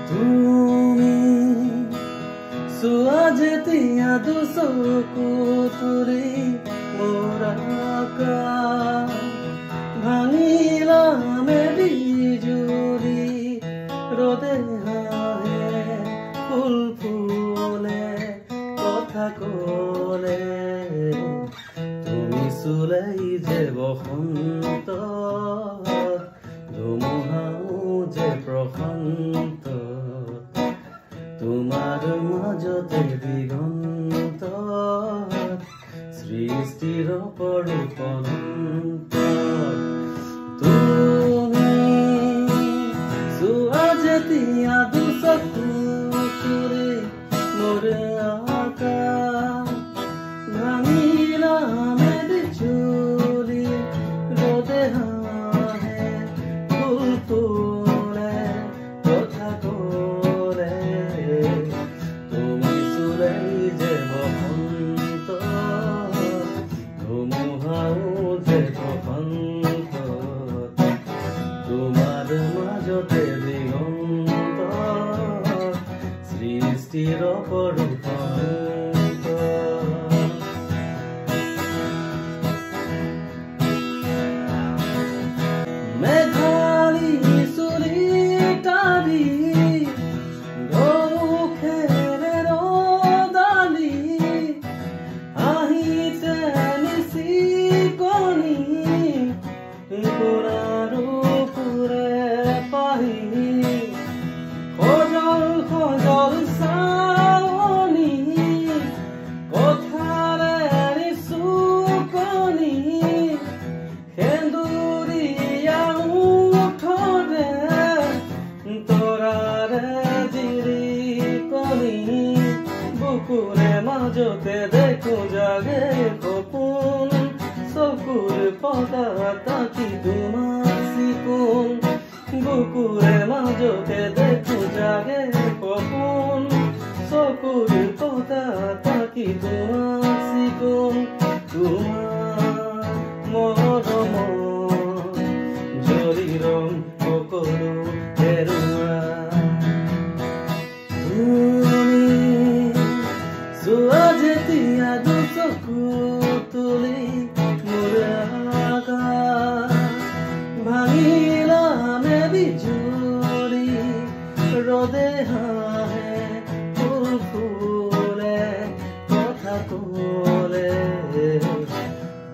তুমি চোৱা যেতিয়া দুচকু তুলি মোৰ আকাশ ভাঙিলা বিজুলি ৰ'দে হাঁহে ফুল ফুলে কথা ক'লে তুমি চুলাই যে বসন্ত ধুমুহাও যে প্ৰশান্ত তোমাৰ মাজতে দিগন্ত সৃষ্টিৰ পৰূপন্ত তুমি চোৱা যেতিয়া দুচকু তুলি মোৰ আকাশ ভাঙিলা বিজুলি ৰ'দে হাঁহে ফুল ফুলে কথা ক'লে তুমি চুলাই যে বসন্ত ধুমুহাও যে প্ৰশান্ত তোমাৰ মাজতে দিগন্ত সৃষ্টিৰ পৰূপন্ত মেঘালী চুলি তাৰি ঢৌখেৰে ৰ'দালি আহিছে নিচিকণি গোৰাৰো পুৰে পাহি সজল সজল চাৱনি কথাৰে নিচুকণি সেন্দুৰীয়া ওঠৰে তৰাৰে জিৰিকণি বুকুৰে মাজতে দেখো জাগে সপোন চকুৰ পতা তাকি তোমাৰ চিকুণ বুকুৰে মাজতে দেখো জাগে সপোন চকুৰ পতা তাকি তোমাৰ চিকুণ তোমাৰ মৰমৰ জৰিৰম সকলো হেৰুৱা তুমি চোৱা যেতিয়া দুচকু তুলি মোৰ আকাশ ভাঙিলা বিজুলি ৰ'দে হাঁহে ফুল ফুলে কথা ক'লে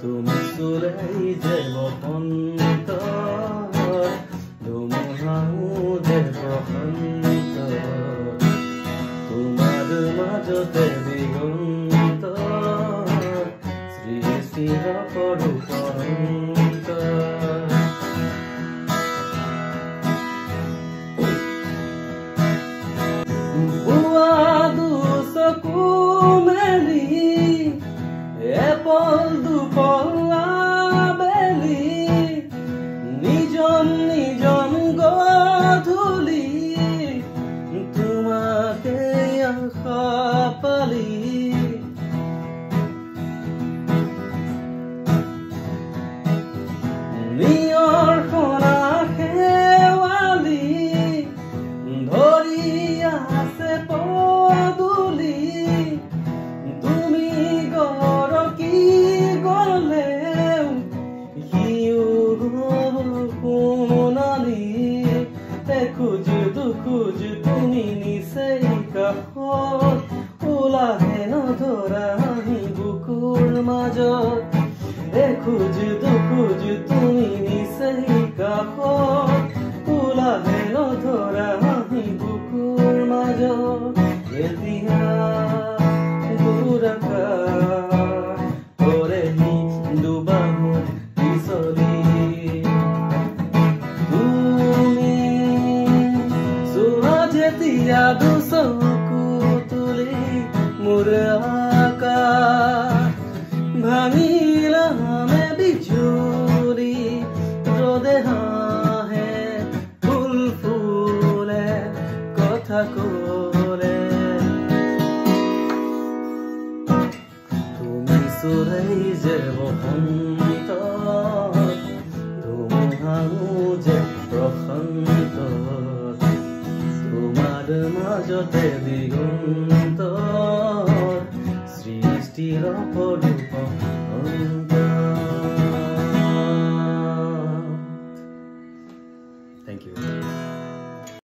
তুমি চুলাই যে বসন্ত ধুমুহাও যে প্ৰশান্ত তোমাৰ মাজতে দিগন্ত সৃষ্টিৰ পৰূপন্ত পুৱা দুচকু মেলি এপল দুপল আবেলি নিজন নিজন গধূলি তোমাকে আশা পালি নিয়ৰ সোণা শেৱালি ধৰি আছে পদূলি তুমি গৰকি গ'লে সিও সোণালী এখোজ দুখোজ তুমি নিচেই কাষত ওলাহে নধৰা বুকুৰ মাজত এখোজ দুখোজ তুমি নিচেই কাষত ওলাহে নধৰা বুকুৰ মাজত এতিয়া দুৰাকাশ কৰেহি দুবাহুৰ পিছলি তুমি চোৱা যেতিয়া দুচকু তুলি মোৰ আকাশ ভাঙিলা বিজুলি ৰ'দে হাঁহে ফুল ফুলে কথা ক'লে তুমি চুলাই যে বসন্ত ধুমুহাও যে প্ৰশান্ত তোমাৰ তাৰ মাজতে দিগন্তৰ সৃষ্টিৰ অপৰূপ